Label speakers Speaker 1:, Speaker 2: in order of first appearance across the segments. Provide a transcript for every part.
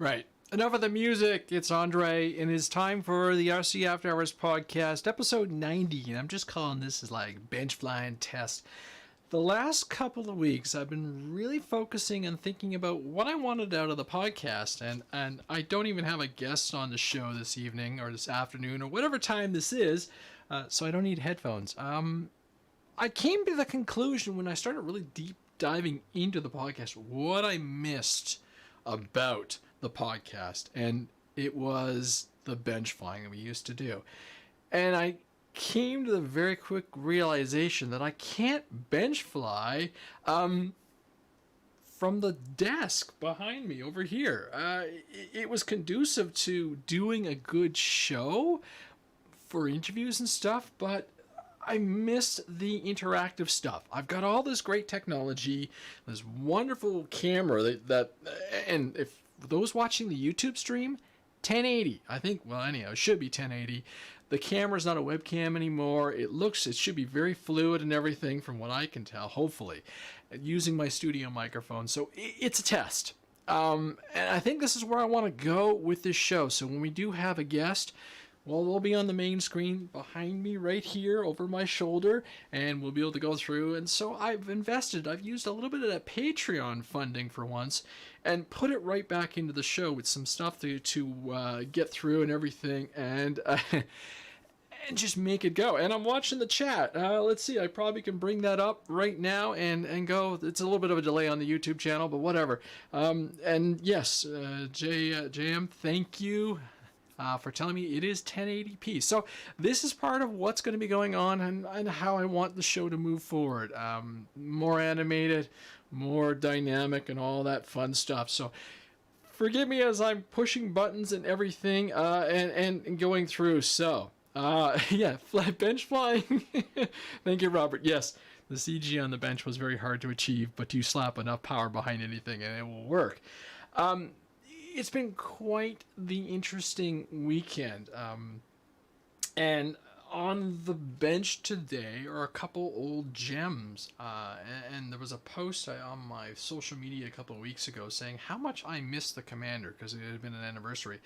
Speaker 1: Right. Enough of the music. It's Andre, and it's time for the RC After Hours podcast, episode 90. And I'm just calling this as like bench flying test. The last couple of weeks, I've been really focusing and thinking about what I wanted out of the podcast. And I don't even have a guest on the show this evening or this afternoon or whatever time this is, so I don't need headphones. I came to the conclusion when I started really deep diving into the podcast what I missed about the podcast, and it was the bench flying that we used to do. And I came to the very quick realization that I can't bench fly from the desk behind me over here. It was conducive to doing a good show for interviews and stuff, but I missed the interactive stuff. I've got all this great technology, this wonderful camera that and if those watching the YouTube stream, 1080. I think, well, anyhow, it should be 1080. The camera's not a webcam anymore. It should be very fluid and everything from what I can tell, hopefully, using my studio microphone. So it's a test. And I think this is where I want to go with this show. So when we do have a guest, well, they'll be on the main screen behind me right here over my shoulder, and we'll be able to go through. And so I've used a little bit of that Patreon funding for once and put it right back into the show with some stuff to get through and everything, and just make it go. And I'm watching the chat. Let's see, I probably can bring that up right now and go. It's a little bit of a delay on the YouTube channel, but whatever. And yes, JM, thank you for telling me it is 1080p. So this is part of what's going to be going on and how I want the show to move forward. More animated, more dynamic, and all that fun stuff. So forgive me as I'm pushing buttons and everything and going through. So yeah, bench flying. Thank you, Robert. Yes, the CG on the bench was very hard to achieve, but you slap enough power behind anything and it will work. It's been quite the interesting weekend. And on the bench today are a couple old gems. And there was a post on my social media a couple of weeks ago saying how much I missed the Commander because it had been an anniversary.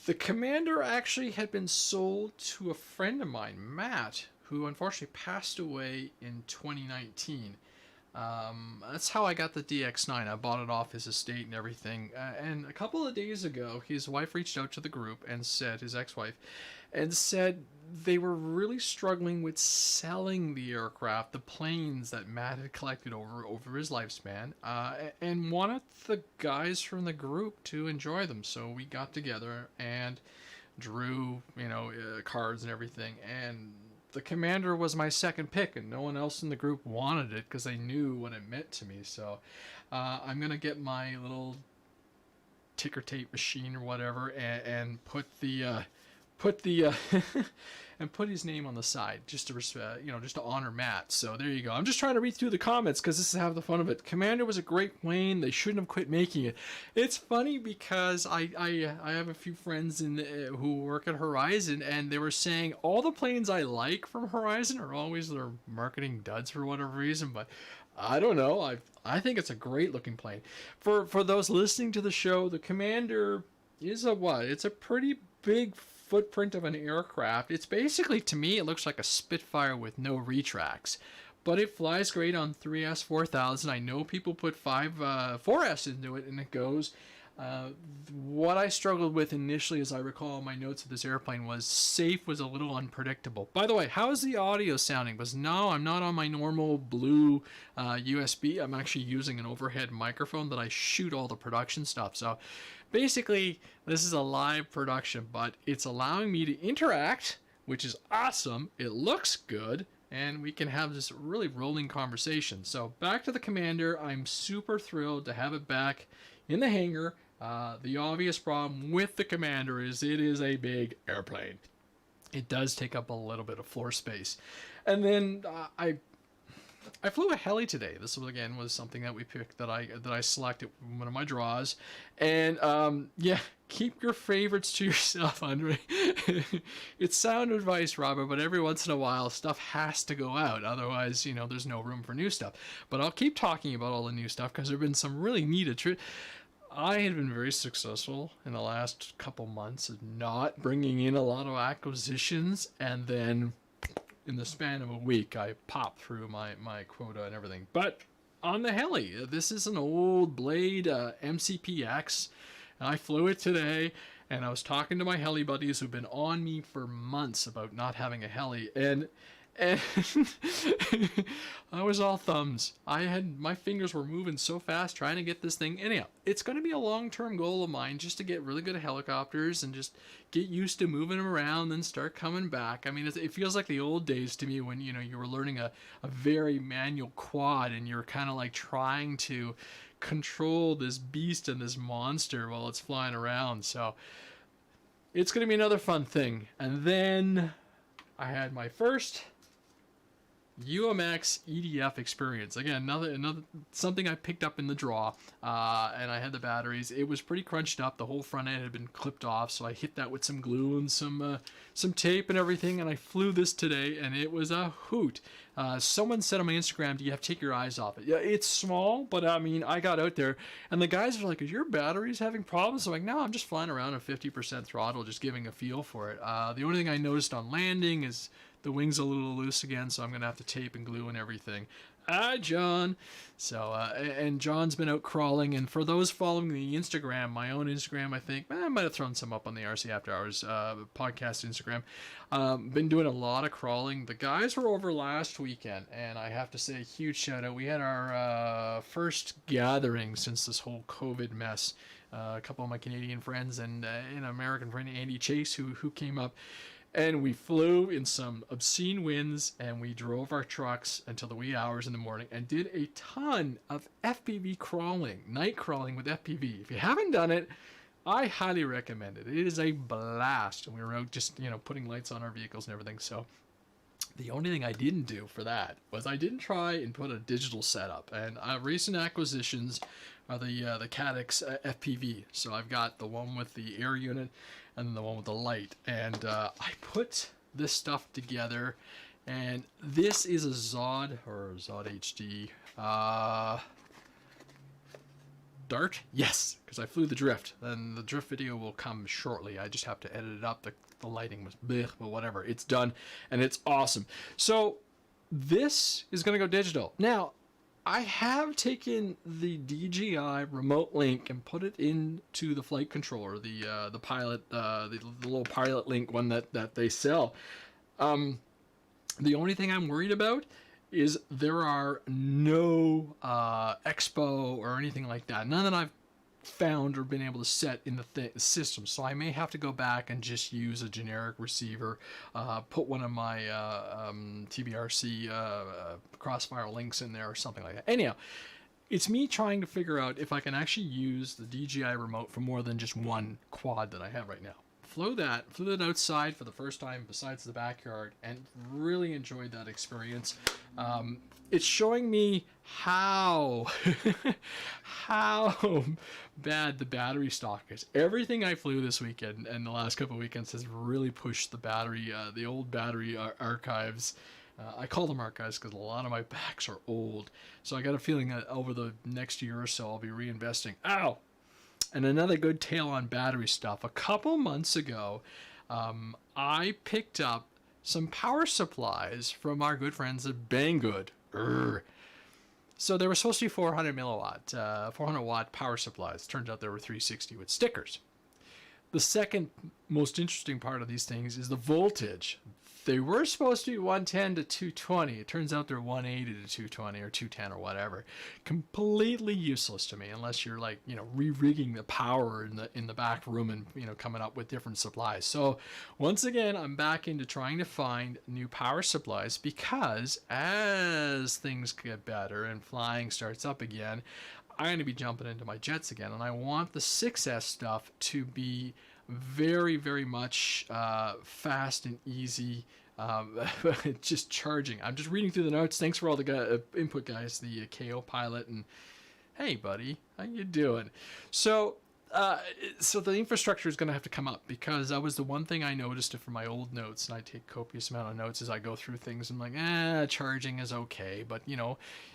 Speaker 1: The Commander actually had been sold to a friend of mine, Matt, who unfortunately passed away in 2019. That's how I got the DX9. I bought it off his estate and everything. And a couple of days ago, his wife reached out to the group and said, his ex-wife, and said they were really struggling with selling the aircraft, the planes that Matt had collected over his lifespan, and wanted the guys from the group to enjoy them. So we got together and drew, cards and everything, and the Commander was my second pick, and no one else in the group wanted it because they knew what it meant to me. So I'm going to get my little ticker tape machine or whatever and put and put his name on the side just to just to honor Matt. So there you go. I'm just trying to read through the comments because this is half the fun of it. Commander was a great plane. They shouldn't have quit making it. It's funny because I have a few friends who work at Horizon, and they were saying all the planes I like from Horizon are always their marketing duds for whatever reason. But I don't know. I think it's a great looking plane. For those listening to the show, the Commander is it's a pretty big footprint of an aircraft. It's basically, to me, it looks like a Spitfire with no retracts, but it flies great on 3S 4000. I know people put 4S into it and it goes. What I struggled with initially, as I recall my notes of this airplane, was safe was a little unpredictable. By the way, how is the audio sounding? Because no, I'm not on my normal blue USB. I'm actually using an overhead microphone that I shoot all the production stuff. So basically, this is a live production, but it's allowing me to interact, which is awesome. It looks good, and we can have this really rolling conversation. So back to the Commander. I'm super thrilled to have it back in the hangar. The obvious problem with the Commander is it is a big airplane. It does take up a little bit of floor space. And then I flew a heli today. This was something that we picked that I selected one of my draws. And keep your favorites to yourself, Andre. It's sound advice, Robert, but every once in a while stuff has to go out. Otherwise, there's no room for new stuff. But I'll keep talking about all the new stuff because there've been some really neat I had been very successful in the last couple months of not bringing in a lot of acquisitions, and then in the span of a week, I popped through my quota and everything. But on the heli, this is an old Blade MCPX, and I flew it today, and I was talking to my heli buddies who've been on me for months about not having a heli, and I was all thumbs. My fingers were moving so fast trying to get this thing. Anyhow, it's going to be a long-term goal of mine just to get really good at helicopters and just get used to moving them around and start coming back. I mean, it feels like the old days to me when, you were learning a very manual quad and you're kind of like trying to control this beast and this monster while it's flying around. So it's going to be another fun thing. And then I had my first UMX EDF experience. Again, another something I picked up in the draw, and I had the batteries. It was pretty crunched up. The whole front end had been clipped off, so I hit that with some glue and some tape and everything, and I flew this today, and it was a hoot. Someone said on my Instagram, "Do you have to take your eyes off it?" Yeah, it's small, but I mean, I got out there, and the guys were like, "Is your batteries having problems?" I'm like, "No, I'm just flying around at 50% throttle, just giving a feel for it." The only thing I noticed on landing is the wing's a little loose again, so I'm going to have to tape and glue and everything. John. So, and John's been out crawling, and for those following the Instagram, my own Instagram, I think, I might have thrown some up on the RC After Hours podcast Instagram. Been doing a lot of crawling. The guys were over last weekend, and I have to say a huge shout out. We had our first gathering since this whole COVID mess. A couple of my Canadian friends and an American friend, Andy Chase, who came up. And we flew in some obscene winds, and we drove our trucks until the wee hours in the morning and did a ton of FPV crawling, night crawling with FPV. If you haven't done it, I highly recommend it. It is a blast. And we were out just, putting lights on our vehicles and everything. So the only thing I didn't do for that was I didn't try and put a digital setup. And recent acquisitions are the Cadix FPV. So I've got the one with the air unit and then the one with the light. And I put this stuff together. And this is a Zod HD Dart. Yes, because I flew the drift. And the drift video will come shortly. I just have to edit it up. The lighting was bleh, but whatever. It's done, and it's awesome. So this is going to go digital. Now, I have taken the DJI remote link and put it into the flight controller, the pilot, the little pilot link one that they sell. The only thing I'm worried about is there are no expo or anything like that. None that I've found or been able to set in the system, so I may have to go back and just use a generic receiver, put one of my TBRC crossfire links in there or something like that. Anyhow, it's me trying to figure out if I can actually use the DJI remote for more than just one quad that I have right now. Flew that outside for the first time besides the backyard, and really enjoyed that experience. It's showing me how bad the battery stock is. Everything I flew this weekend and the last couple of weekends has really pushed the battery, the old battery archives. I call them archives because a lot of my backs are old. So I got a feeling that over the next year or so I'll be reinvesting. Ow! And another good tale on battery stuff. A couple months ago, I picked up some power supplies from our good friends at Banggood. So they were supposed to be 400 watt power supplies. Turns out they were 360 with stickers. The second most interesting part of these things is the voltage. They were supposed to be 110 to 220. It turns out they're 180 to 220 or 210 or whatever. Completely useless to me unless you're like, re-rigging the power in the back room and, coming up with different supplies. So once again, I'm back into trying to find new power supplies because as things get better and flying starts up again, I'm going to be jumping into my jets again. And I want the 6S stuff to be very, very much fast and easy, just charging. I'm just reading through the notes. Thanks for all the input, guys. The KO pilot, and hey, buddy, how you doing? So uh, so the infrastructure is going to have to come up, because that was the one thing I noticed from my old notes, and I take copious amount of notes as I go through things. I'm like, charging is okay, but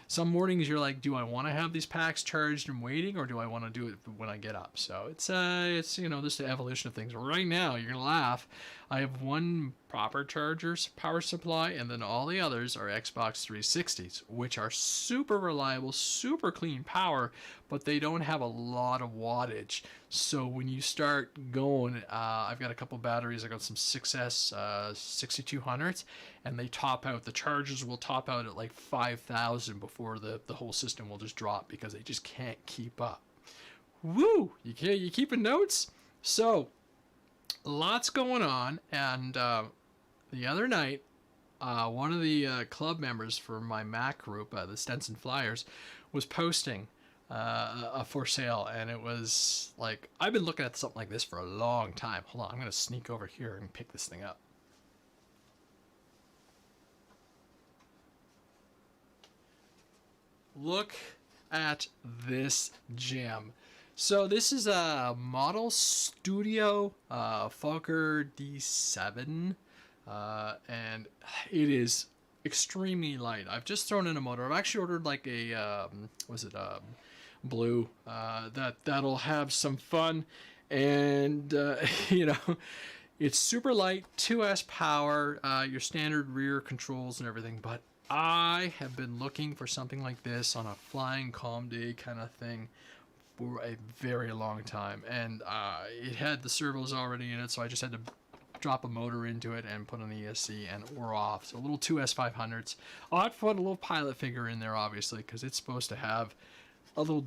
Speaker 1: some mornings you're like, do I want to have these packs charged and waiting, or do I want to do it when I get up? So it's just the evolution of things. Right now, you're gonna laugh. I have one proper charger's power supply, and then all the others are Xbox 360s, which are super reliable, super clean power, but they don't have a lot of wattage. So when you start going, I've got a couple batteries. I got some 6S 6200s, and they top out. The chargers will top out at like 5,000 before the whole system will just drop, because they just can't keep up. Woo! You keeping notes? So lots going on, and the other night, one of the club members for my Mac group, the Stenson Flyers, was posting a for sale, and it was like, I've been looking at something like this for a long time. Hold on, I'm gonna sneak over here and pick this thing up. Look at this gem. So this is a Model Studio Fokker D7, and it is extremely light. I've just thrown in a motor. I've actually ordered like a blue that'll have some fun, and it's super light, 2S power, your standard rear controls and everything. But I have been looking for something like this on a flying calm day kind of thing for a very long time, and it had the servos already in it, so I just had to drop a motor into it and put an ESC, and we're off. So a little 2S 500s. I'll have to put a little pilot figure in there, obviously, because it's supposed to have a little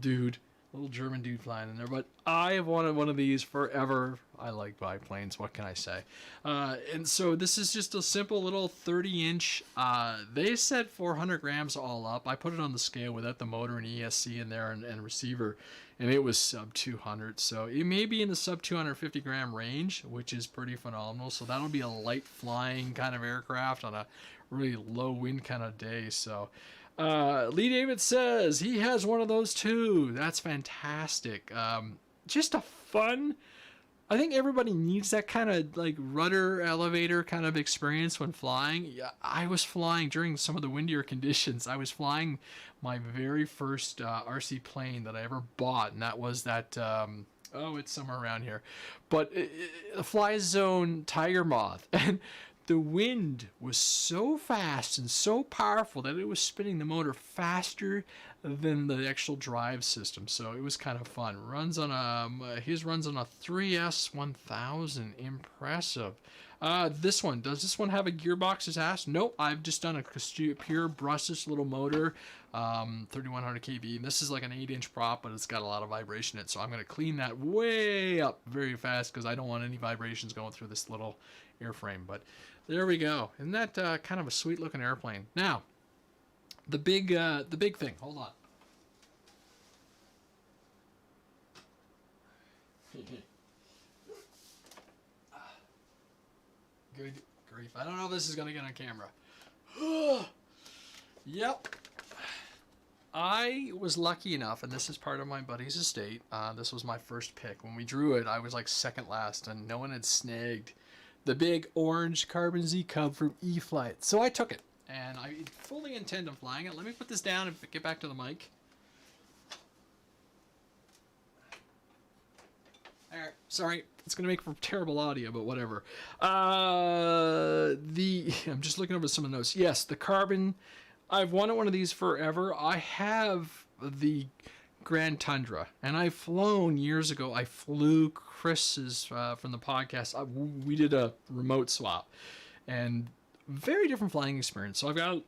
Speaker 1: German dude flying in there. But I have wanted one of these forever. I like biplanes, what can I say? And so this is just a simple little 30-inch. They said 400 grams all up. I put it on the scale without the motor and ESC in there and receiver, and it was sub 200. So it may be in the sub 250 gram range, which is pretty phenomenal. So that'll be a light flying kind of aircraft on a really low wind kind of day. So Lee David says he has one of those too. That's fantastic. Just a fun, I think everybody needs that kind of like rudder elevator kind of experience when flying. Yeah, I was flying during some of the windier conditions. I was flying my very first RC plane that I ever bought, and that was that, it's somewhere around here, but the Fly Zone Tiger Moth. And the wind was so fast and so powerful that it was spinning the motor faster than the actual drive system. So it was kind of fun. His runs on a 3S 1000. Impressive. Does this one have a gearbox as asked? Nope, I've just done a pure brushless little motor, 3100 kV. And this is like an 8-inch prop, but it's got a lot of vibration in it. So I'm going to clean that way up very fast, because I don't want any vibrations going through this little airframe. But there we go. Isn't that kind of a sweet looking airplane? Now, the big thing. Hold on. Good grief. I don't know if this is going to get on camera. Yep. I was lucky enough, and this is part of my buddy's estate. This was my first pick. When we drew it, I was like second last, and no one had snagged the big orange Carbon Z Cub from E-Flight. So I took it, and I fully intend on flying it. Let me put this down and get back to the mic. Alright, sorry, it's going to make for terrible audio, but whatever. I'm just looking over some of the notes. Yes, the Carbon, I've wanted one of these forever. I have the Grand Tundra, and I've flown years ago. I flew Chris's from the podcast. We did a remote swap, and very different flying experience. So I've got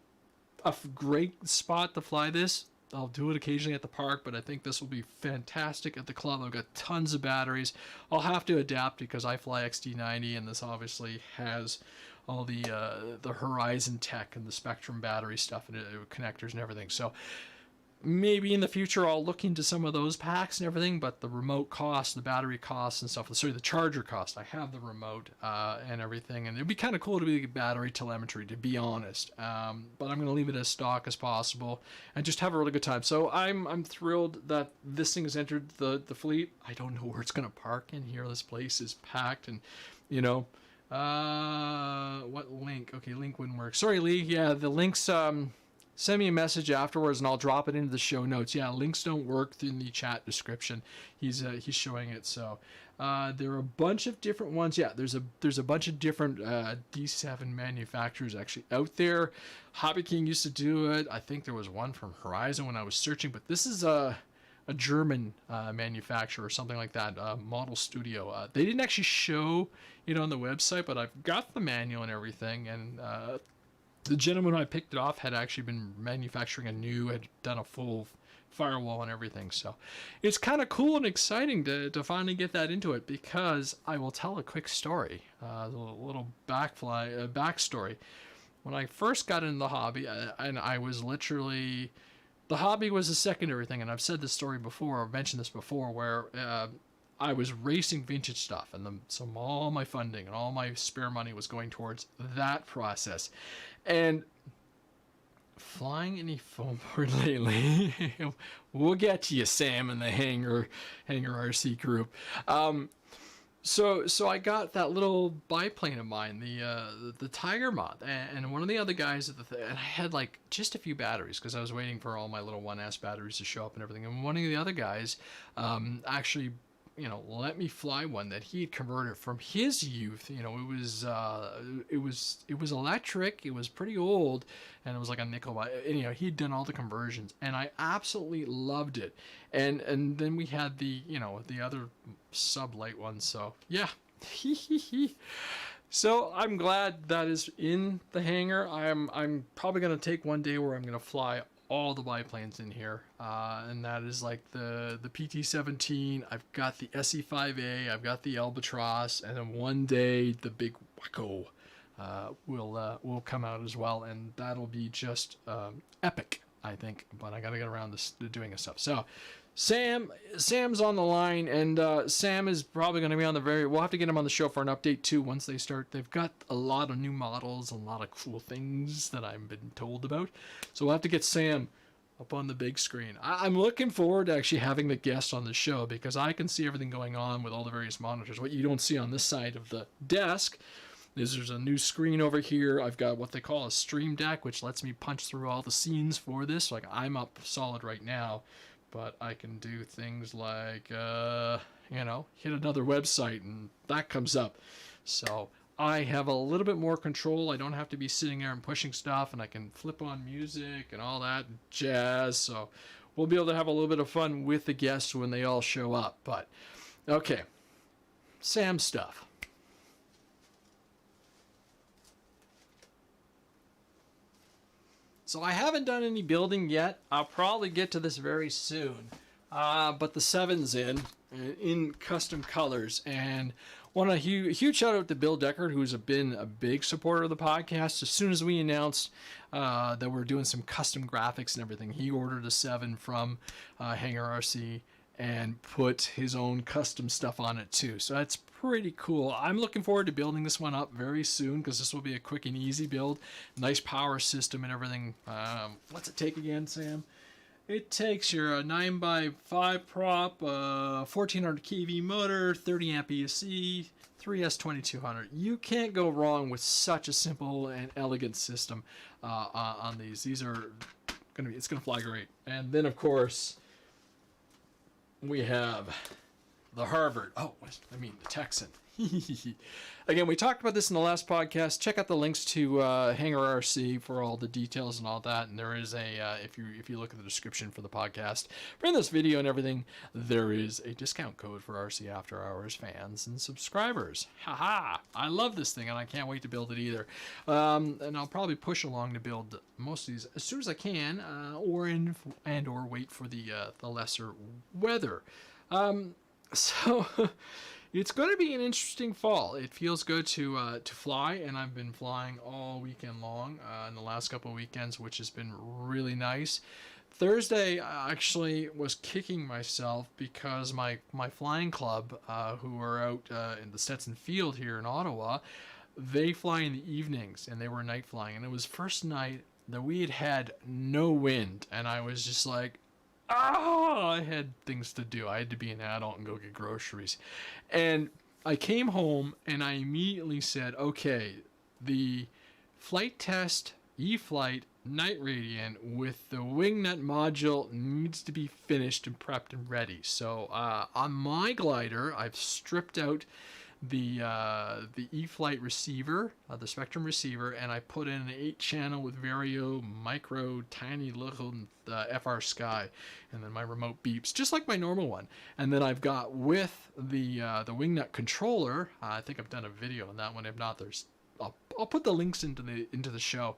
Speaker 1: a great spot to fly this. I'll do it occasionally at the park, but I think this will be fantastic at the club. I've got tons of batteries. I'll have to adapt because I fly XD90, and this obviously has all the Horizon tech and the Spectrum battery stuff and connectors and everything. So maybe in the future I'll look into some of those packs and everything, but the remote cost, the battery costs and stuff, sorry, the charger cost, I have the remote and everything, and it'd be kind of cool to be battery telemetry, to be honest, but I'm going to leave it as stock as possible and just have a really good time. So I'm thrilled that this thing has entered the fleet. I don't know where it's going to park in here. This place is packed, and you know, what link? Okay, link wouldn't work. Sorry, Lee. Yeah, the links, send me a message afterwards and I'll drop it into the show notes. Yeah, links don't work in the chat description. He's showing it. So there are a bunch of different ones. Yeah, there's a bunch of different D7 manufacturers actually out there. Hobby King used to do it. I think there was one from Horizon when I was searching, but this is a German manufacturer or something like that, Model Studio. They didn't actually show it on the website, but I've got the manual and everything, and the gentleman who I picked it off had actually been manufacturing had done a full firewall and everything. So it's kind of cool and exciting to finally get that into it, because I will tell a quick story, a little backstory. When I first got into the hobby, and I was literally, the hobby was a secondary thing, and I've said this story before, I've mentioned this before, where I was racing vintage stuff, and so all my funding and all my spare money was going towards that process. And flying any foam board lately, we'll get to you, Sam, and the Hangar RC group. So I got that little biplane of mine, the Tiger Moth, and one of the other guys at and I had like just a few batteries because I was waiting for all my little 1S batteries to show up and everything. And one of the other guys actually, let me fly one that he had converted from his youth. It was electric. It was pretty old, and it was like a nickel. He'd done all the conversions, and I absolutely loved it. And then we had the other sub light one. So yeah, so I'm glad that is in the hangar. I'm probably gonna take one day where I'm gonna fly all the biplanes in here, and that is like the PT-17. I've got the SE-5A, I've got the Albatross, and then one day the big Waco will come out as well, and that'll be just epic, I think. But I gotta get around to doing this stuff. So Sam's on the line, and Sam is probably going to be on we'll have to get him on the show for an update too once they start. They've got a lot of new models, a lot of cool things that I've been told about, so we'll have to get Sam up on the big screen. I'm looking forward to actually having the guest on the show, because I can see everything going on with all the various monitors. What you don't see on this side of the desk is there's a new screen over here. I've got what they call a stream deck, which lets me punch through all the scenes for this. Like, I'm up solid right now, but I can do things like, hit another website and that comes up. So I have a little bit more control. I don't have to be sitting there and pushing stuff, and I can flip on music and all that jazz. So we'll be able to have a little bit of fun with the guests when they all show up. But okay, Sam stuff. So I haven't done any building yet. I'll probably get to this very soon. But the 7's in custom colors. And want a huge shout out to Bill Deckard, who's been a big supporter of the podcast. As soon as we announced that we're doing some custom graphics and everything, he ordered a 7 from Hangar RC and put his own custom stuff on it too. So that's pretty cool. I'm looking forward to building this one up very soon, because this will be a quick and easy build. Nice power system and everything. What's it take again, Sam? It takes your 9x5 prop, 1400 kV motor, 30 amp ESC, 3S2200. You can't go wrong with such a simple and elegant system on these. These are it's gonna fly great. And then of course we have the Harvard. The Texan. Again, we talked about this in the last podcast. Check out the links to Hangar RC for all the details and all that. And there is if you look at the description for the podcast, for this video and everything, there is a discount code for RC After Hours fans and subscribers. Haha! I love this thing, and I can't wait to build it either. And I'll probably push along to build most of these as soon as I can, or wait for the lesser weather. So it's going to be an interesting fall. It feels good to fly, and I've been flying all weekend long in the last couple of weekends, which has been really nice. Thursday, I actually was kicking myself because my flying club, who are out in the Stetson field here in Ottawa, they fly in the evenings and they were night flying. And it was first night that we had no wind. And I was just like, I had things to do. I had to be an adult and go get groceries. And I came home and I immediately said, okay, the flight test, E-flight, night radiant with the wing nut module needs to be finished and prepped and ready. So on my glider, I've stripped out the E-flight receiver, the Spectrum receiver, and I put in an 8-channel with Vario micro tiny little FR Sky, and then my remote beeps just like my normal one. And then I've got with the wingnut controller. I think I've done a video on that one. If not, I'll put the links into the show.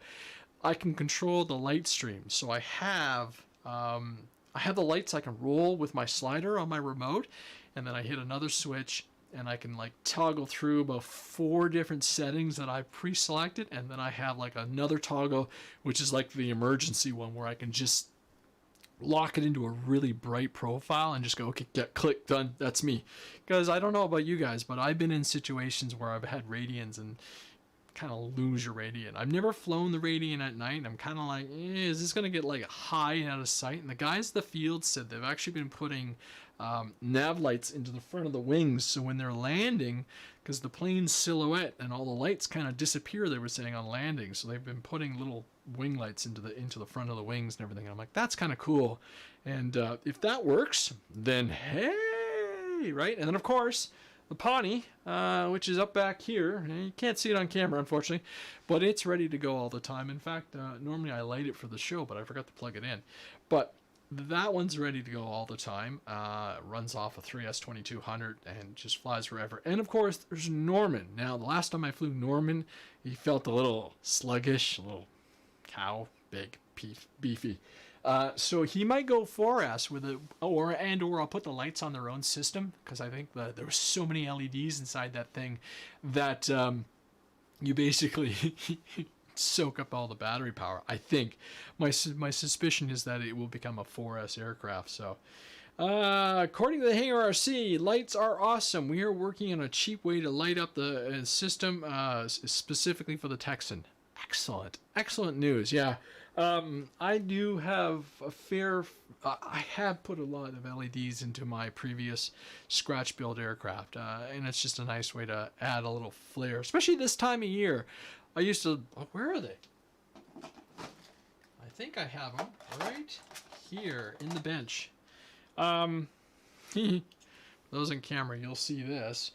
Speaker 1: I can control the light stream, so I have the lights I can roll with my slider on my remote, and then I hit another switch and I can like toggle through about 4 different settings that I've pre-selected, and then I have like another toggle which is like the emergency one where I can just lock it into a really bright profile and just go, okay, get click, done, that's me. Because I don't know about you guys, but I've been in situations where I've had radians and kind of lose your radiant. I've never flown the radiant at night, and I'm kind of like, is this going to get like high and out of sight? And the guys at the field said they've actually been putting nav lights into the front of the wings, so when they're landing, because the plane's silhouette and all the lights kind of disappear, they were saying on landing, so they've been putting little wing lights into the front of the wings and everything. And I'm like, that's kind of cool. And if that works, then hey, right? And then of course the Pawnee, which is up back here. You can't see it on camera, unfortunately, but it's ready to go all the time. In fact, normally I light it for the show, but I forgot to plug it in. But that one's ready to go all the time. Runs off a 3S2200 and just flies forever. And of course, there's Norman. Now, the last time I flew Norman, he felt a little sluggish, a little cow, big, beefy. So he might go 4S with it, or I'll put the lights on their own system, because I think there were so many LEDs inside that thing that you basically soak up all the battery power. I think my suspicion is that it will become a 4S aircraft. So according to the Hangar RC, lights are awesome. We are working on a cheap way to light up the system specifically for the Texan. Excellent news. Yeah. I do have I have put a lot of LEDs into my previous scratch build aircraft, and it's just a nice way to add a little flair, especially this time of year. I used to, where are they? I think I have them right here in the bench. Those in camera, you'll see this.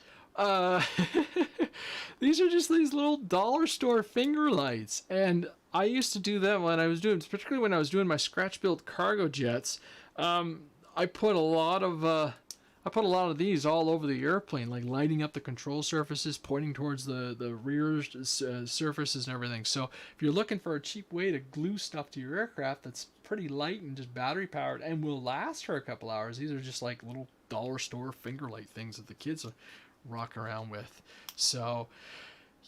Speaker 1: These are just these little dollar store finger lights, and I used to do them particularly when I was doing my scratch built cargo jets. I put a lot of these all over the airplane, like lighting up the control surfaces, pointing towards the rear surfaces and everything. So if you're looking for a cheap way to glue stuff to your aircraft that's pretty light and just battery powered and will last for a couple hours, these are just like little dollar store finger light things that the kids rock around with. So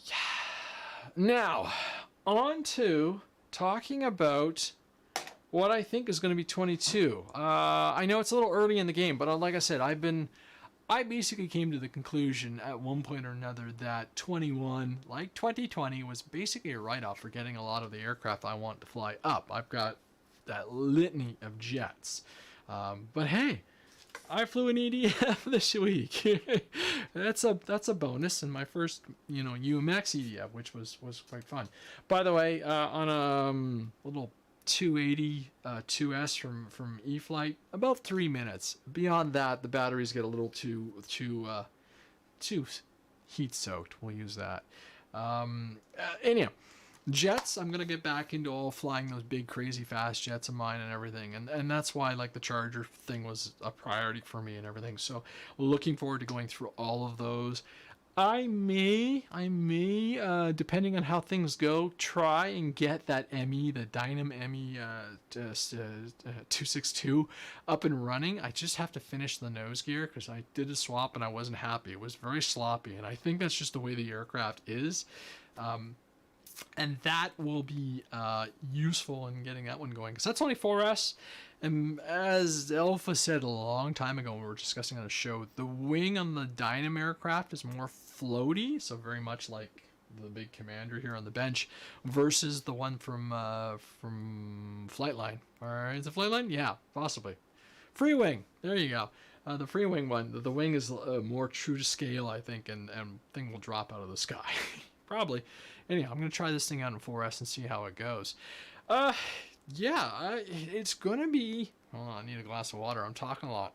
Speaker 1: yeah. Now on to talking about what I think is going to be 22. I know it's a little early in the game, but like I said, I basically came to the conclusion at one point or another that 21, like 2020, was basically a write-off for getting a lot of the aircraft I want to fly up. I've got that litany of jets. But hey, I flew an EDF this week. That's a bonus, and my first UMX EDF, which was quite fun. By the way, on a little 280 2S from E-flight, about 3 minutes. Beyond that, the batteries get a little too heat soaked. We'll use that. Anyhow. Jets, I'm going to get back into all flying those big crazy fast jets of mine and everything, and that's why like the Charger thing was a priority for me and everything. So looking forward to going through all of those. I may depending on how things go, try and get that ME, the Dynam ME 262 up and running. I just have to finish the nose gear because I did a swap and I wasn't happy. It was very sloppy, and I think that's just the way the aircraft is. And that will be useful in getting that one going, because that's only 4S. And as Alpha said a long time ago when we were discussing on a show, the wing on the Dynam aircraft is more floaty, so very much like the big Commander here on the bench, versus the one from Flightline. Or is it Flightline? Yeah, possibly. Free wing. There you go. The free wing one. The wing is more true to scale, I think, and thing will drop out of the sky. Probably. Anyhow, I'm going to try this thing out in 4S and see how it goes. It's going to be... Hold on, I need a glass of water. I'm talking a lot.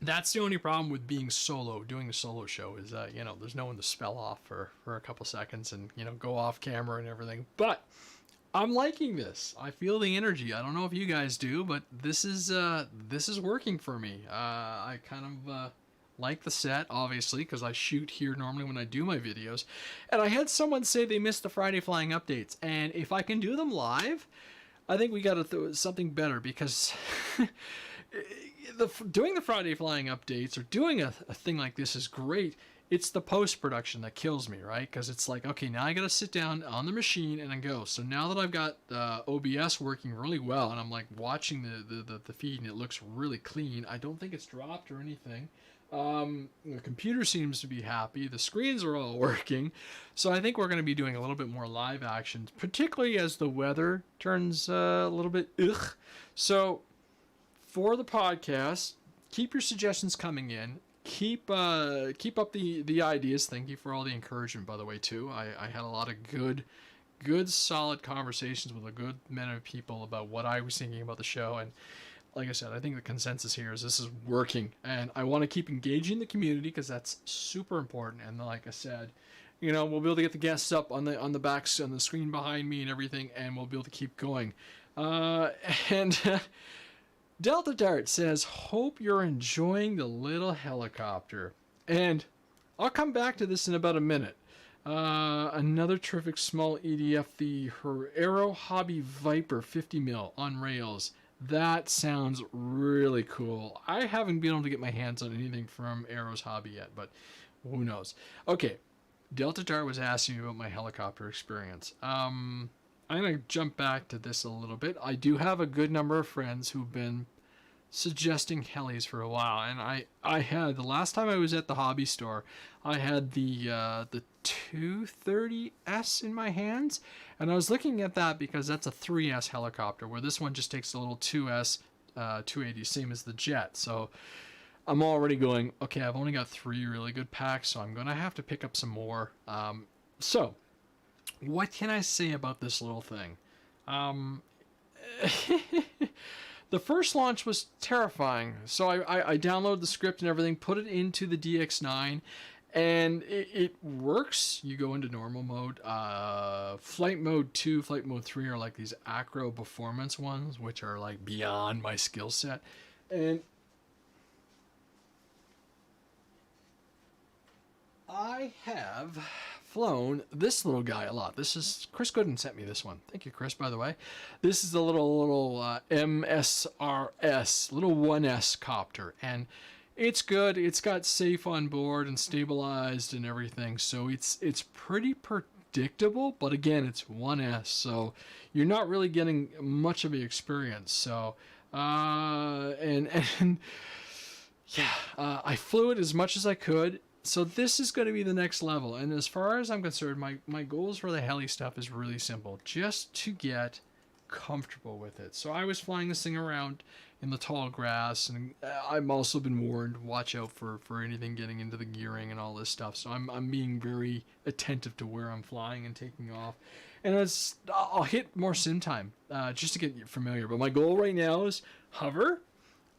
Speaker 1: That's the only problem with being solo, doing a solo show, is there's no one to spell off for a couple seconds and, go off camera and everything. But I'm liking this. I feel the energy. I don't know if you guys do, but this is working for me. I kind of like the set, obviously, because I shoot here normally when I do my videos. And I had someone say they missed the Friday flying updates, and if I can do them live, I think we got to throw something better, because doing the Friday flying updates or doing a thing like this is great. It's the post-production that kills me, right? Because it's like, okay, now I got to sit down on the machine and then go. So now that I've got OBS working really well, and I'm like watching the feed and it looks really clean, I don't think it's dropped or anything. The computer seems to be happy. The screens are all working. So I think we're going to be doing a little bit more live action, particularly as the weather turns a little bit ugh. So for the podcast, keep your suggestions coming in. Keep up the ideas. Thank you for all the encouragement, by the way, too. I had a lot of good solid conversations with a good many of people about what I was thinking about the show. And like I said, I think the consensus here is this is working, and I want to keep engaging the community, because that's super important. And like I said, we'll be able to get the guests up on the backs on the screen behind me and everything, and we'll be able to keep going. Delta Dart says, hope you're enjoying the little helicopter. And I'll come back to this in about a minute. Another terrific small EDF, the Aero Hobby Viper 50 mil on rails. That sounds really cool. I haven't been able to get my hands on anything from Aero's Hobby yet, but who knows. Okay, Delta Dart was asking me about my helicopter experience. I'm going to jump back to this a little bit. I do have a good number of friends who've been suggesting helis for a while, and I had, the last time I was at the hobby store, I had the 230S in my hands, and I was looking at that because that's a 3S helicopter, where this one just takes a little 2S 280, same as the jet. So I'm already going, okay, I've only got 3 really good packs, so I'm going to have to pick up some more. So what can I say about this little thing? The first launch was terrifying. So I downloaded the script and everything, put it into the DX9, and it works. You go into normal mode. Flight mode 2, flight mode 3 are like these acro performance ones, which are like beyond my skill set. And I have flown this little guy a lot. This is Chris Gooden sent me this one. Thank you, Chris, by the way. This is the little MSRS, little 1S copter, and it's good. It's got safe on board and stabilized and everything, so it's pretty predictable. But again, it's 1S, so you're not really getting much of an experience. So I flew it as much as I could. So this is going to be the next level. And as far as I'm concerned, my goals for the heli stuff is really simple. Just to get comfortable with it. So I was flying this thing around in the tall grass. And I've also been warned, watch out for anything getting into the gearing and all this stuff. So I'm being very attentive to where I'm flying and taking off. And I'll hit more sim time just to get familiar. But my goal right now is hover,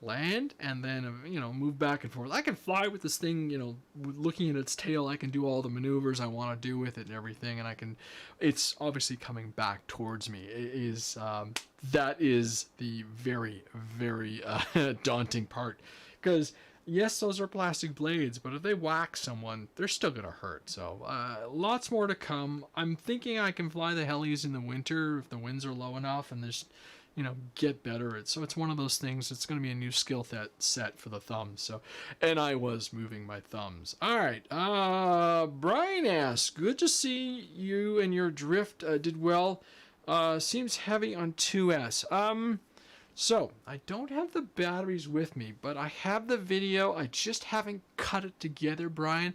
Speaker 1: land, and then move back and forth. I can fly with this thing, looking at its tail. I can do all the maneuvers I want to do with it and everything, and it's obviously coming back towards me. That is the very, very daunting part, because yes, those are plastic blades, but if they whack someone, they're still gonna hurt. So lots more to come. I'm thinking I can fly the helis in the winter if the winds are low enough and there's get better at. So it's one of those things. It's going to be a new skill set for the thumbs. So, and I was moving my thumbs. All right. Brian asks, good to see you and your drift did well. Seems heavy on 2S. So I don't have the batteries with me, but I have the video. I just haven't cut it together, Brian.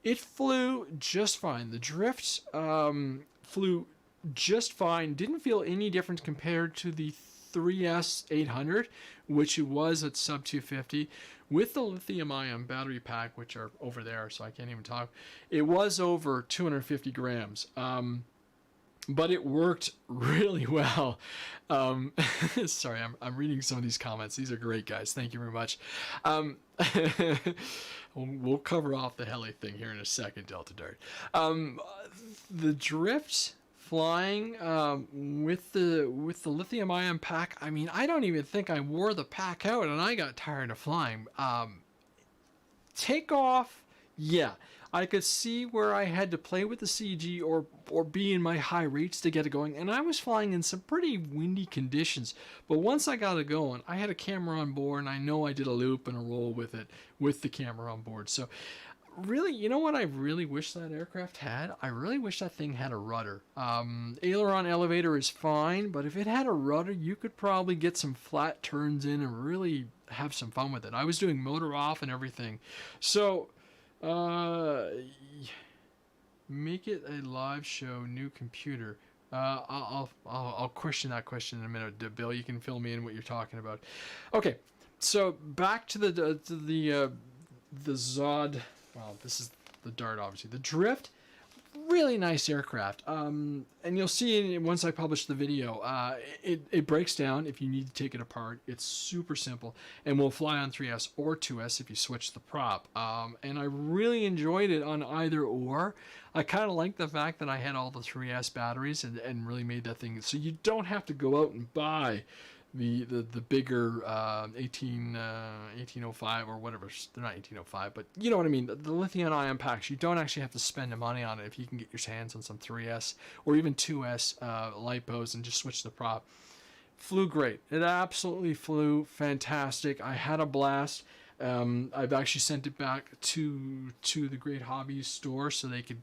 Speaker 1: It flew just fine. The drifts flew just fine. Didn't feel any difference compared to the 3S 800, which it was at sub 250 with the lithium-ion battery pack, which are over there, so I can't even talk. It was over 250 grams. But it worked really well. Sorry, I'm reading some of these comments. These are great, guys. Thank you very much. We'll cover off the heli thing here in a second, Delta Dart. The drifts flying with the lithium-ion pack. I mean, I don't even think I wore the pack out, and I got tired of flying. Takeoff, yeah. I could see where I had to play with the CG or be in my high rates to get it going. And I was flying in some pretty windy conditions. But once I got it going, I had a camera on board, and I know I did a loop and a roll with it with the camera on board. So really, you know what I really wish that aircraft had? I really wish that thing had a rudder. Aileron elevator is fine, but if it had a rudder, you could probably get some flat turns in and really have some fun with it. I was doing motor off and everything. So... make it a live show, new computer. I'll question that question in a minute, Bill. You can fill me in what you're talking about. Okay, so back to the Zod. Well, this is the Dart, obviously. The Drift, really nice aircraft. And you'll see once I publish the video, it breaks down if you need to take it apart. It's super simple and will fly on 3S or 2S if you switch the prop. And I really enjoyed it on either or. I kind of like the fact that I had all the 3S batteries and really made that thing so you don't have to go out and buy the bigger 1805 or whatever. They're not 1805, but you know what I mean. The lithium-ion packs, you don't actually have to spend the money on it if you can get your hands on some 3S or even 2S lipos and just switch the prop. Flew great. It absolutely flew fantastic. I had a blast. I've actually sent it back to the Great Hobbies store so they could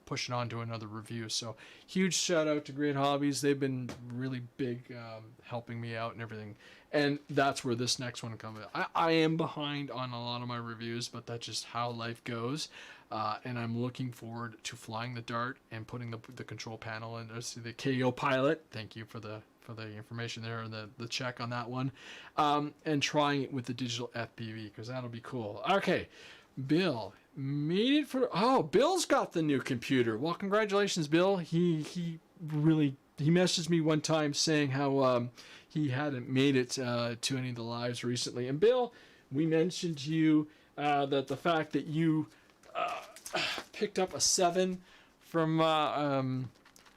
Speaker 1: push it on to another review. So huge shout out to Great Hobbies. They've been really big helping me out and everything. And that's where this next one comes. I am behind on a lot of my reviews, but that's just how life goes. And I'm looking forward to flying the Dart and putting the control panel in. There's the KO Pilot. Thank you for the information there and the check on that one. And trying it with the digital FPV because that'll be cool. Okay, Bill made it for... Oh, Bill's got the new computer. Well, congratulations, Bill. He messaged me one time saying how he hadn't made it to any of the lives recently. And Bill, we mentioned to you that the fact that you picked up a 7 from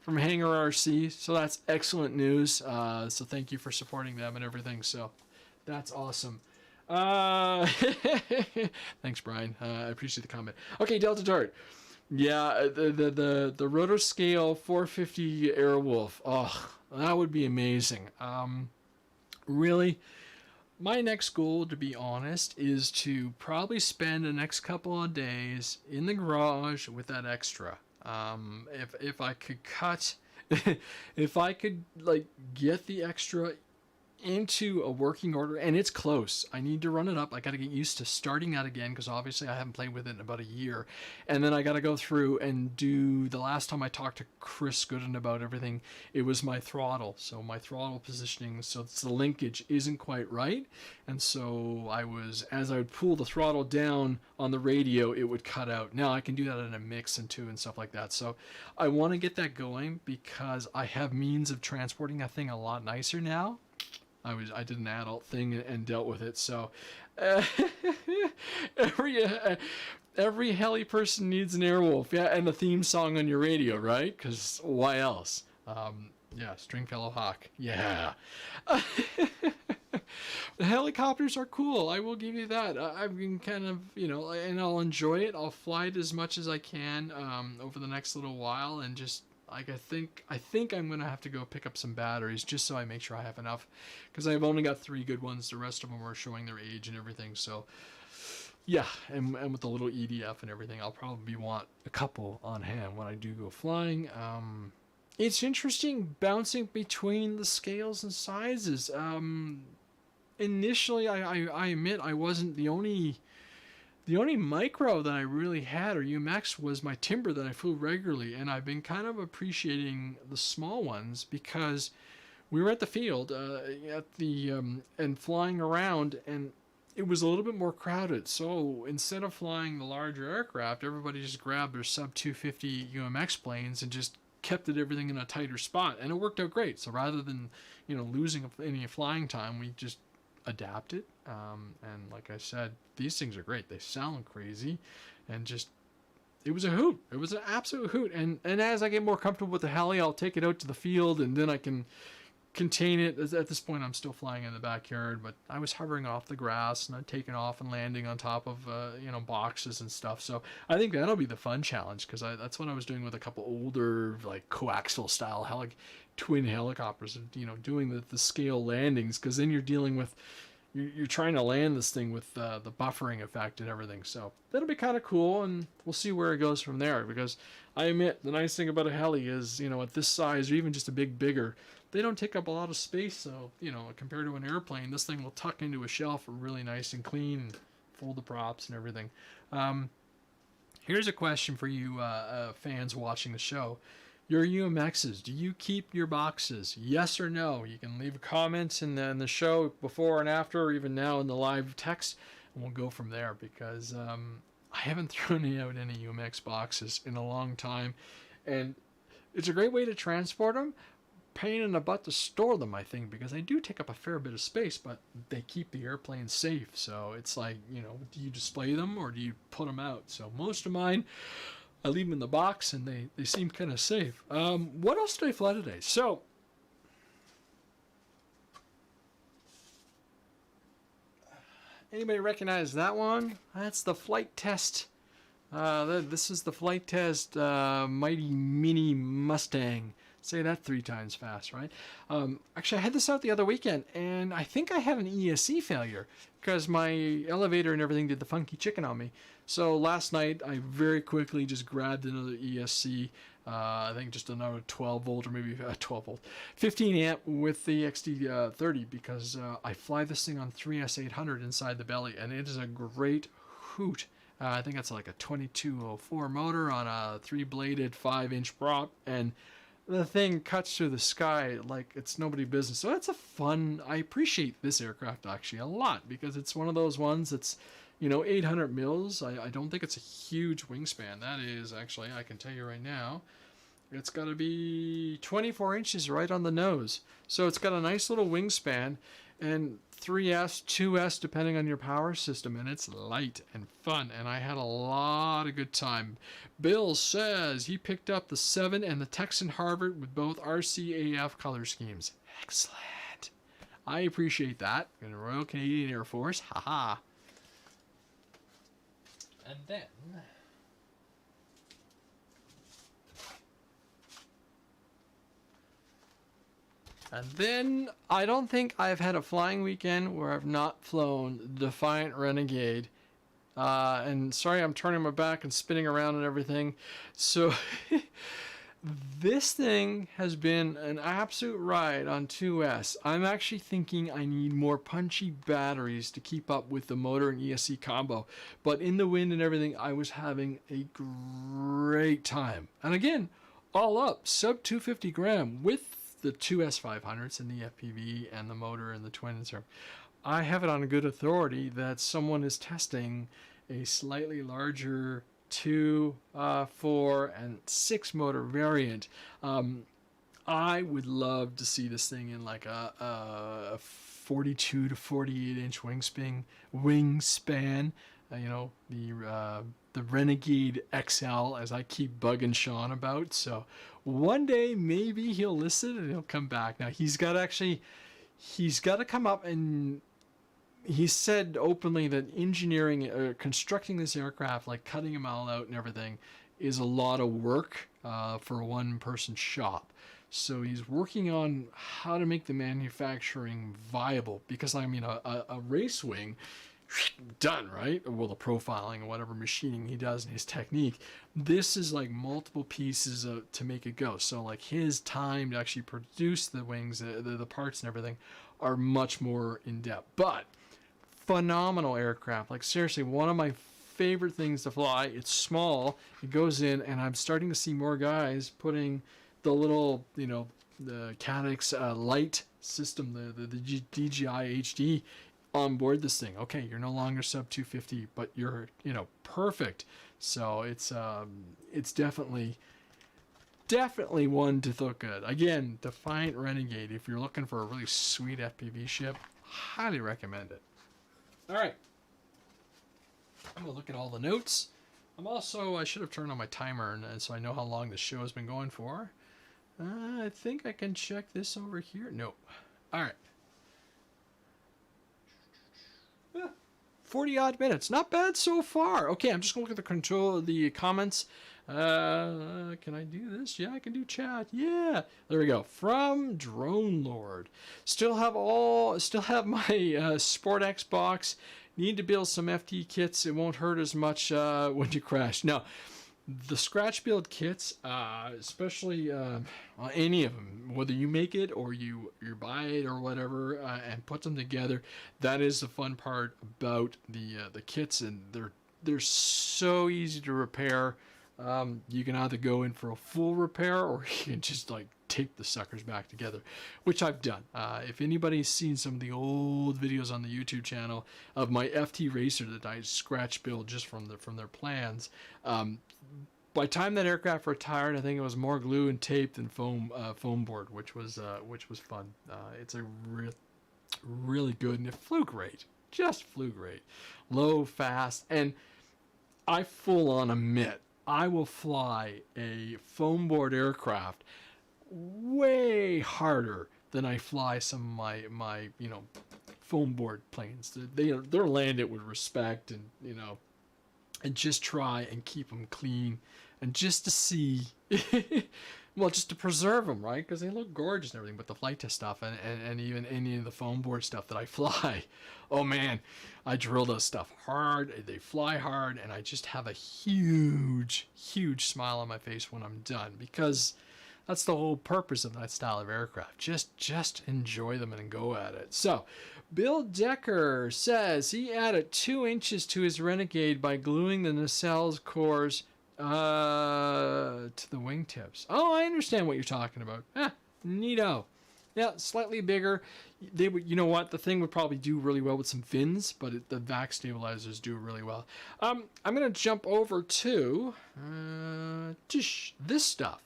Speaker 1: Hangar RC, so that's excellent news. So thank you for supporting them and everything. So that's awesome. Thanks, Brian. I appreciate the comment. Okay, Delta Dart. Yeah, the rotor scale 450 Airwolf. Oh, that would be amazing. Really, my next goal, to be honest, is to probably spend the next couple of days in the garage with that extra. If I could cut, if I could get the extra into a working order, and it's close. I need to run it up. I got to get used to starting that again because obviously I haven't played with it in about a year. And then I got to go through and do, the last time I talked to Chris Gooden about everything, it was my throttle. So my throttle positioning, so the linkage isn't quite right. And so as I would pull the throttle down on the radio, it would cut out. Now I can do that in a mix and stuff like that. So I want to get that going because I have means of transporting that thing a lot nicer now. I did an adult thing and dealt with it. So every heli person needs an Airwolf, yeah, and a theme song on your radio, right? Because why else? Yeah, Stringfellow Hawk, yeah. The helicopters are cool. I will give you that. I've been kind of, and I'll enjoy it. I'll fly it as much as I can over the next little while and just Like I think I'm gonna have to go pick up some batteries just so I make sure I have enough, because I've only got 3 good ones. The rest of them are showing their age and everything. So yeah, and with the little EDF and everything, I'll probably want a couple on hand when I do go flying. It's interesting bouncing between the scales and sizes. Initially, I admit I wasn't the only micro that I really had, or UMX, was my Timber that I flew regularly, and I've been kind of appreciating the small ones because we were at the field and flying around, and it was a little bit more crowded. So instead of flying the larger aircraft, everybody just grabbed their sub 250 UMX planes and just kept everything in a tighter spot, and it worked out great. So rather than losing any flying time, we just adapted. And like I said, these things are great. They sound crazy, and just it was a hoot. It was an absolute hoot. And as I get more comfortable with the heli, I'll take it out to the field, and then I can contain it. At this point, I'm still flying in the backyard, but I was hovering off the grass and I'd taken off and landing on top of boxes and stuff. So I think that'll be the fun challenge, because that's what I was doing with a couple older like coaxial style twin helicopters, doing the scale landings, because then you're dealing with you're trying to land this thing with the buffering effect and everything. So that'll be kind of cool, and we'll see where it goes from there, because I admit the nice thing about a heli is, at this size, or even just a bigger, they don't take up a lot of space. So, compared to an airplane, this thing will tuck into a shelf really nice and clean, and fold the props and everything. Here's a question for you fans watching the show. Your UMXs, do you keep your boxes? Yes or no? You can leave comments in the show before and after, or even now in the live text, and we'll go from there, because I haven't thrown out any UMX boxes in a long time, and it's a great way to transport them. Pain in the butt to store them, I think, because they do take up a fair bit of space, but they keep the airplane safe. So it's like, do you display them or do you put them out? So most of mine, I leave them in the box, and they seem kind of safe. What else did I fly today? So anybody recognize that one? That's the flight test. This is the flight test Mighty Mini Mustang. Say that 3 times fast, right? Actually, I had this out the other weekend, and I think I had an ESC failure, because my elevator and everything did the funky chicken on me. So last night, I very quickly just grabbed another ESC, I think just another 12 volt, or maybe 12 volt, 15 amp with the XD30, because I fly this thing on 3S800 inside the belly, and it is a great hoot. I think it's like a 2204 motor on a 3-bladed 5-inch prop, and the thing cuts through the sky like it's nobody's business. So that's I appreciate this aircraft actually a lot, because it's one of those ones that's, 800 mils. I don't think it's a huge wingspan. That is actually, I can tell you right now, it's got to be 24 inches right on the nose. So it's got a nice little wingspan, and 3S, 2S, depending on your power system, and it's light and fun, and I had a lot of good time. Bill says he picked up the 7 and the Texan Harvard with both RCAF color schemes. Excellent. I appreciate that. In the Royal Canadian Air Force. Haha. And then I don't think I've had a flying weekend where I've not flown the Defiant Renegade. And sorry, I'm turning my back and spinning around and everything. So this thing has been an absolute ride on 2S. I'm actually thinking I need more punchy batteries to keep up with the motor and ESC combo. But in the wind and everything, I was having a great time. And again, all up, sub 250 gram with the 2S500s and the FPV and the motor and the twin and so. I have it on a good authority that someone is testing a slightly larger 2, 4, and 6 motor variant. I would love to see this thing in like a 42 to 48 inch wingspan. The Renegade XL, as I keep bugging Sean about. So one day maybe he'll listen and he'll come back. Now he's got to come up, and he said openly that engineering, constructing this aircraft, like cutting them all out and everything, is a lot of work. for a one-person shop. So he's working on how to make the manufacturing viable, because I mean a race wing done, right? Well, the profiling and whatever machining he does and his technique, this is like multiple pieces to make it go. So like his time to actually produce the wings, the parts and everything are much more in depth. But phenomenal aircraft, like seriously, one of my favorite things to fly. It's small, it goes in, and I'm starting to see more guys putting the little, the Cadix light system, the DJI HD on board this thing. Okay, you're no longer sub 250, but you're, perfect. So it's definitely one to look at. Again, Defiant Renegade, if you're looking for a really sweet FPV ship, highly recommend it. All right. I'm going to look at all the notes. I should have turned on my timer, and so I know how long the show has been going for. I think I can check this over here. No. All right. 40 odd minutes. Not bad so far. Okay, I'm just going to look at the comments. Can I do this? Yeah, I can do chat. Yeah. There we go. From Drone Lord. Still have my Sport X box. Need to build some FT kits. It won't hurt as much when you crash. No, the scratch build kits, especially any of them, whether you make it or you buy it or whatever, and put them together, that is the fun part about the kits, and they're so easy to repair. You can either go in for a full repair, or you can just like tape the suckers back together, which I've done. If anybody's seen some of the old videos on the YouTube channel of my FT Racer that I scratch build just from their plans, by the time that aircraft retired, I think it was more glue and tape than foam board, which was fun. It's a really good, and it flew great, just flew great, low, fast, and I full on admit I will fly a foam board aircraft way harder than I fly some of my foam board planes. They're landed with respect, and and just try and keep them clean, and just to see well, just to preserve them, right? Because they look gorgeous and everything. But the flight test stuff and even any of the foam board stuff that I fly, oh man, I drill those stuff hard. They fly hard, and I just have a huge smile on my face when I'm done, because that's the whole purpose of that style of aircraft. Just enjoy them and go at it. So, Bill Decker says he added 2 inches to his Renegade by gluing the nacelles cores to the wingtips. Oh, I understand what you're talking about. Neato. Yeah, slightly bigger. They would, you know what? The thing would probably do really well with some fins, but the vac stabilizers do really well. I'm gonna jump over to this stuff.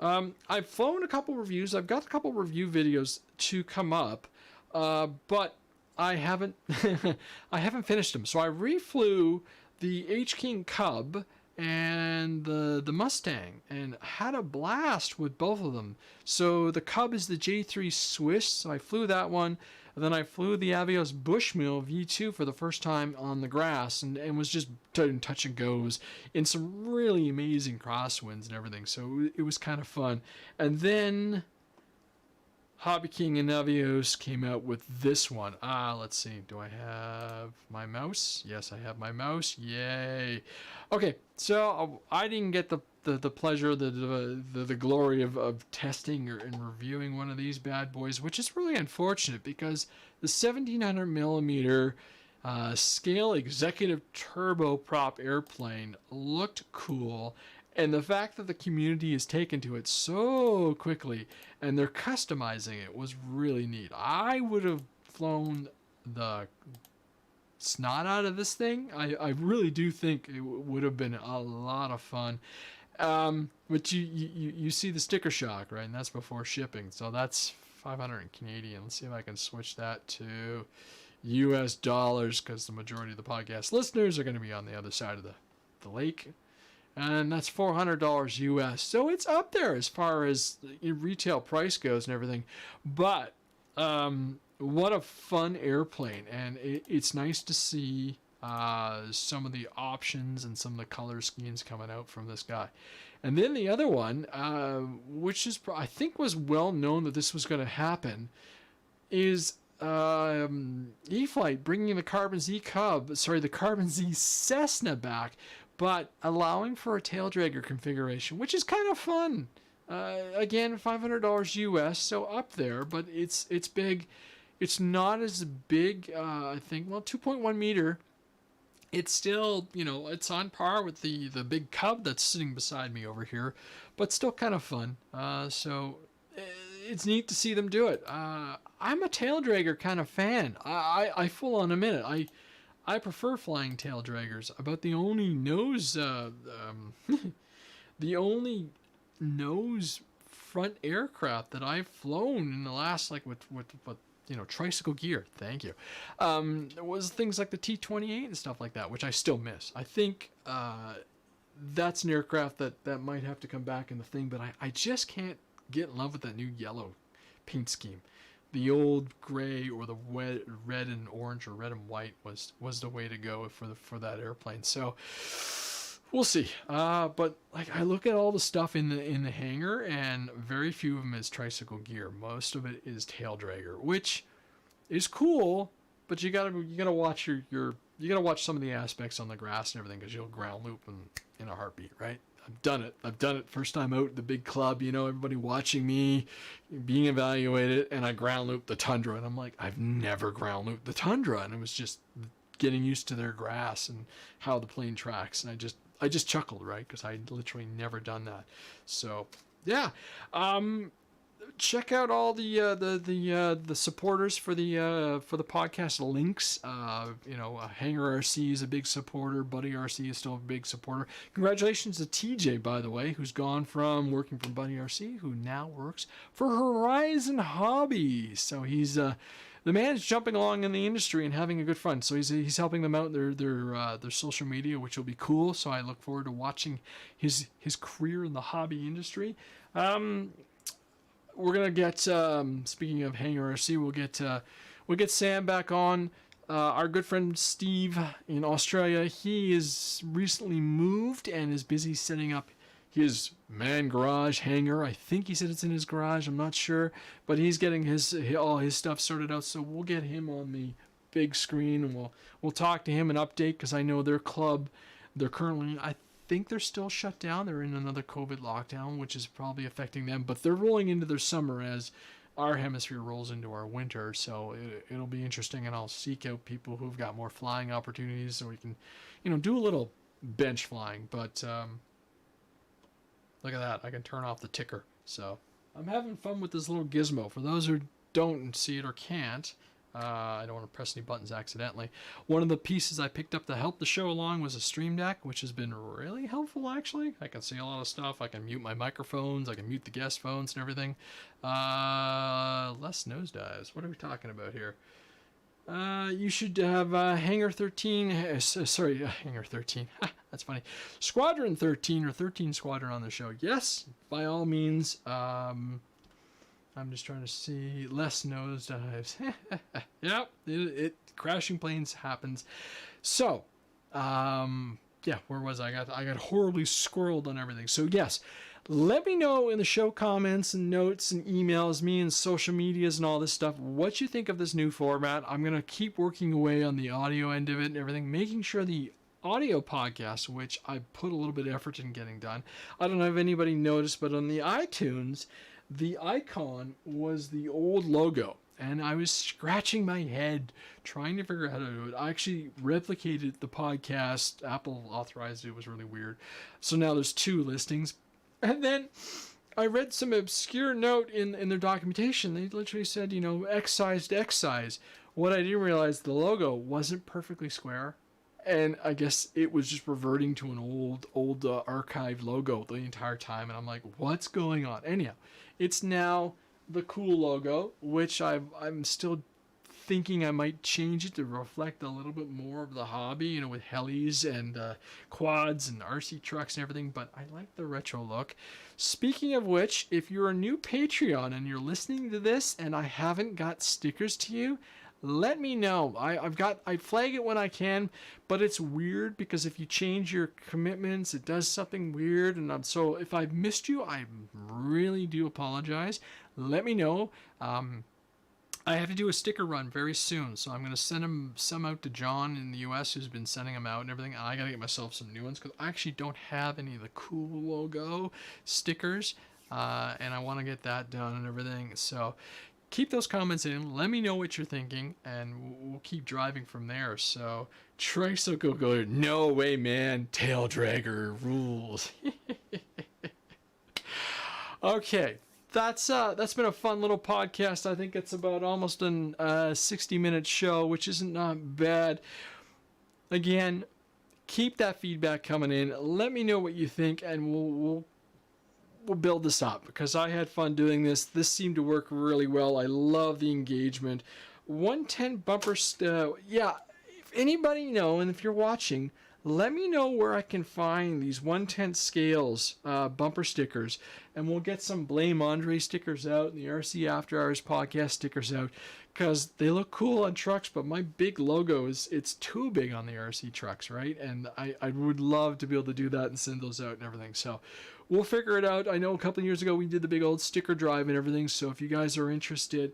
Speaker 1: I've flown a couple reviews. I've got a couple review videos to come up, but I haven't I haven't finished them. So I reflew the H-King Cub and the Mustang, and had a blast with both of them. So the Cub is the J3 Swiss, so I flew that one, and then I flew the Avios Bushmill V2 for the first time on the grass, and was just touch and goes in some really amazing crosswinds and everything, so it was kind of fun. And then Hobby King and Avios came out with this one. Let's see. Do I have my mouse? Yes, I have my mouse. Yay. Okay, so I didn't get the pleasure, the glory of testing and reviewing one of these bad boys, which is really unfortunate, because the 1700 millimeter scale executive turboprop airplane looked cool. And the fact that the community has taken to it so quickly and they're customizing it was really neat. I would have flown the snot out of this thing. I really do think it would have been a lot of fun. But you see the sticker shock, right? And that's before shipping. So that's 500 in Canadian. Let's see if I can switch that to US dollars, because the majority of the podcast listeners are going to be on the other side of the lake. And that's $400 US. So it's up there as far as retail price goes and everything. But what a fun airplane. And it's nice to see some of the options and some of the color schemes coming out from this guy. And then the other one, which is I think was well known that this was going to happen, is E-Flight bringing the Carbon Z the Carbon Z Cessna back, but allowing for a tail dragger configuration, which is kind of fun. Again, $500 US, so up there, but it's big. It's not as big, I think, 2.1 meter. It's still, it's on par with the big Cub that's sitting beside me over here, but still kind of fun. So it's neat to see them do it. I'm a tail dragger kind of fan. I full on admit it. I prefer flying tail draggers. About the only nose, the only nose front aircraft that I've flown in the last, like with tricycle gear, thank you, was things like the T-28 and stuff like that, which I still miss. I think that's an aircraft that might have to come back in the thing, but I just can't get in love with that new yellow paint scheme. The old gray or the red and orange or red and white was the way to go for that airplane. So we'll see. But like I look at all the stuff in the hangar, and very few of them is tricycle gear. Most of it is tail dragger, which is cool. But you gotta watch you gotta watch some of the aspects on the grass and everything, because you'll ground loop in a heartbeat, right? I've done it first time out at the big club, everybody watching me being evaluated, and I ground looped the Tundra, and I'm like, I've never ground looped the Tundra, and it was just getting used to their grass and how the plane tracks, and I just chuckled, right? Because I literally never done that. So yeah, check out all the supporters for the podcast links. Hangar RC is a big supporter. Buddy RC is still a big supporter. Congratulations to TJ, by the way, who's gone from working for Buddy RC, who now works for Horizon Hobbies. So he's the man's jumping along in the industry and having a good fun. So he's helping them out in their social media, which will be cool. So I look forward to watching his career in the hobby industry. We're gonna get speaking of Hangar RC, we'll get Sam back on. Our good friend Steve in Australia, he is recently moved and is busy setting up his man garage hangar. I think he said it's in his garage. I'm not sure, but he's getting all his stuff sorted out. So we'll get him on the big screen, and we'll talk to him and update, because I know their club, they're currently, I think they're still shut down. They're in another COVID lockdown, which is probably affecting them, but they're rolling into their summer as our hemisphere rolls into our winter. So it'll be interesting, and I'll seek out people who've got more flying opportunities so we can, do a little bench flying. But look at that. I can turn off the ticker. So I'm having fun with this little gizmo. For those who don't see it or can't, I don't want to press any buttons accidentally. One of the pieces I picked up to help the show along was a Stream Deck, which has been really helpful, actually. I can see a lot of stuff. I can mute my microphones. I can mute the guest phones and everything. Less nosedives. What are we talking about here? You should have Hangar 13. Hangar 13. That's funny. Squadron 13 or 13 Squadron on the show. Yes, by all means. I'm just trying to see less nosedives. Yep, it crashing planes happens. So, yeah, where was I? I got horribly squirreled on everything. So yes, let me know in the show comments and notes and emails, me and social medias and all this stuff, what you think of this new format. I'm gonna keep working away on the audio end of it and everything, making sure the audio podcast, which I put a little bit of effort in getting done. I don't know if anybody noticed, but on the iTunes, the icon was the old logo, and I was scratching my head trying to figure out how to do it. I actually replicated the podcast. Apple authorized it. It was really weird. So now there's 2 listings. And then I read some obscure note in their documentation. They literally said, X size to X size. What I didn't realize, the logo wasn't perfectly square. And I guess it was just reverting to an old archived logo the entire time. And I'm like, what's going on? Anyhow, it's now the cool logo, which I'm still thinking I might change it to reflect a little bit more of the hobby, with helis and quads and RC trucks and everything. But I like the retro look. Speaking of which, if you're a new Patreon and you're listening to this and I haven't got stickers to you, let me know. I flag it when I can, but it's weird because if you change your commitments, it does something weird. And so if I've missed you, I really do apologize. Let me know. I have to do a sticker run very soon, so I'm going to send some out to John in the US, who's been sending them out and everything. I got to get myself some new ones because I actually don't have any of the cool logo stickers, and I want to get that done and everything. So keep those comments in. Let me know what you're thinking, and we'll keep driving from there. So Tricycle go, no way, man. Tail dragger rules. Okay. That's been a fun little podcast. I think it's about almost a 60-minute show, which isn't not bad. Again, keep that feedback coming in. Let me know what you think, and we'll build this up because I had fun doing this. This seemed to work really well. I love the engagement. 110 bumper. Yeah, if anybody know, and if you're watching, let me know where I can find these 1/10 scales bumper stickers, and we'll get some Blame Andre stickers out and the RC After Hours podcast stickers out because they look cool on trucks, but my big logo it's too big on the RC trucks, right? And I would love to be able to do that and send those out and everything. So we'll figure it out. I know a couple of years ago we did the big old sticker drive and everything, so if you guys are interested,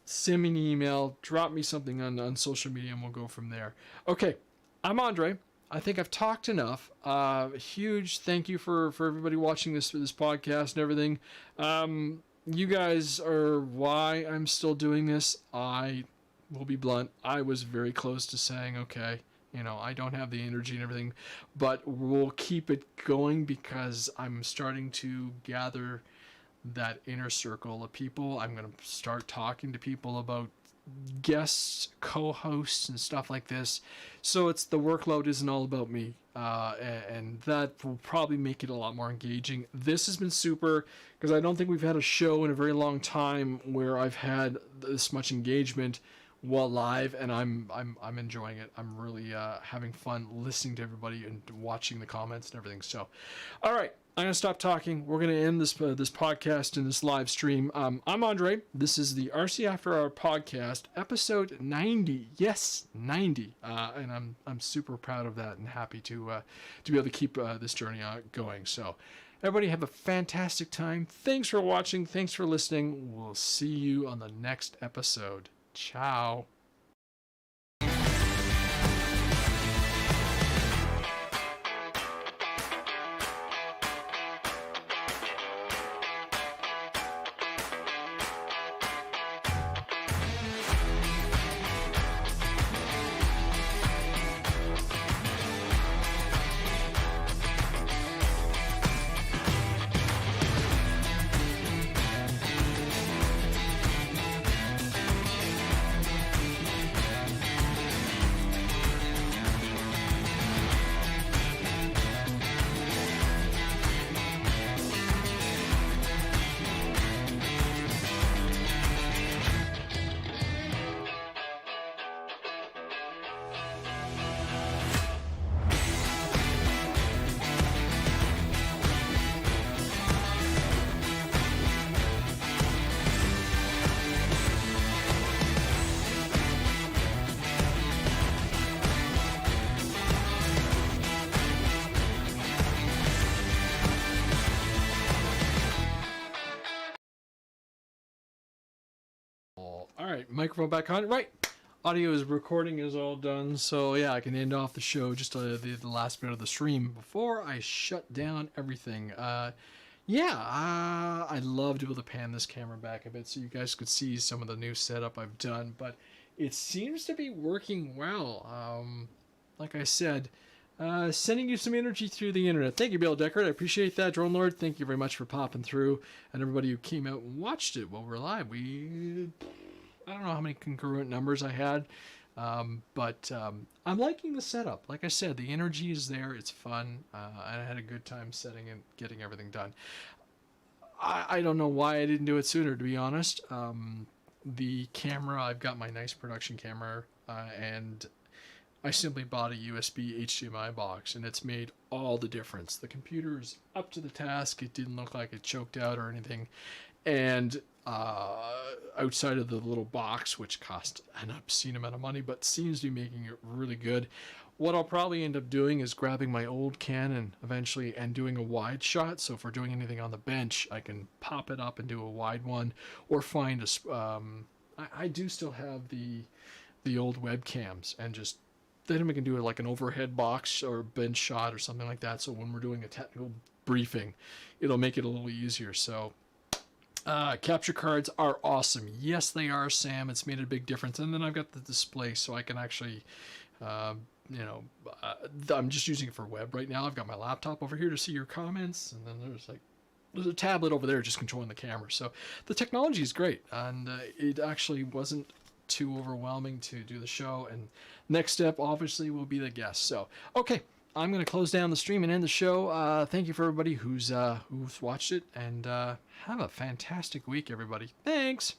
Speaker 1: send me an email, drop me something on social media, and we'll go from there. Okay, I'm Andre. I think I've talked enough. Huge thank you for everybody watching this podcast and everything. You guys are why I'm still doing this. I will be blunt. I was very close to saying, okay, I don't have the energy and everything, but we'll keep it going because I'm starting to gather that inner circle of people. I'm going to start talking to people about guests, co-hosts, and stuff like this. So it's the workload isn't all about me, and that will probably make it a lot more engaging. This has been super because I don't think we've had a show in a very long time where I've had this much engagement while live, and I'm enjoying it. I'm really having fun listening to everybody and watching the comments and everything. So, all right. I'm going to stop talking. We're going to end this podcast and this live stream. I'm Andre. This is the RC After Hour podcast, episode 90. Yes, 90. And I'm super proud of that and happy to be able to keep this journey going. So, everybody have a fantastic time. Thanks for watching. Thanks for listening. We'll see you on the next episode. Ciao. All right, microphone back on. Right, audio is recording is all done, so yeah, I can end off the show just the last bit of the stream before I shut down everything. I'd love to be able to pan this camera back a bit so you guys could see some of the new setup I've done, but it seems to be working well. Like I said, sending you some energy through the internet. Thank you, Bill Deckard. I appreciate that. Drone Lord, thank you very much for popping through, and everybody who came out and watched it while we're live. I don't know how many congruent numbers I had, but I'm liking the setup. Like I said, the energy is there. It's fun. I had a good time setting and getting everything done. I don't know why I didn't do it sooner, to be honest. The camera, I've got my nice production camera, and I simply bought a USB HDMI box, and it's made all the difference. The computer is up to the task. It didn't look like it choked out or anything. And outside of the little box, which cost an obscene amount of money, but seems to be making it really good. What I'll probably end up doing is grabbing my old Canon eventually and doing a wide shot. So if we're doing anything on the bench, I can pop it up and do a wide one, or find a. I do still have the old webcams, and just then we can do it like an overhead box or bench shot or something like that. So when we're doing a technical briefing, it'll make it a little easier. So capture cards are awesome. Yes, they are, Sam. It's made a big difference. And then I've got the display, so I can actually, I'm just using it for web right now. I've got my laptop over here to see your comments, and then there's a tablet over there just controlling the camera. So the technology is great, and it actually wasn't too overwhelming to do the show. And next step obviously will be the guest. So okay, I'm going to close down the stream and end the show. Thank you for everybody who's watched it, and have a fantastic week, everybody. Thanks.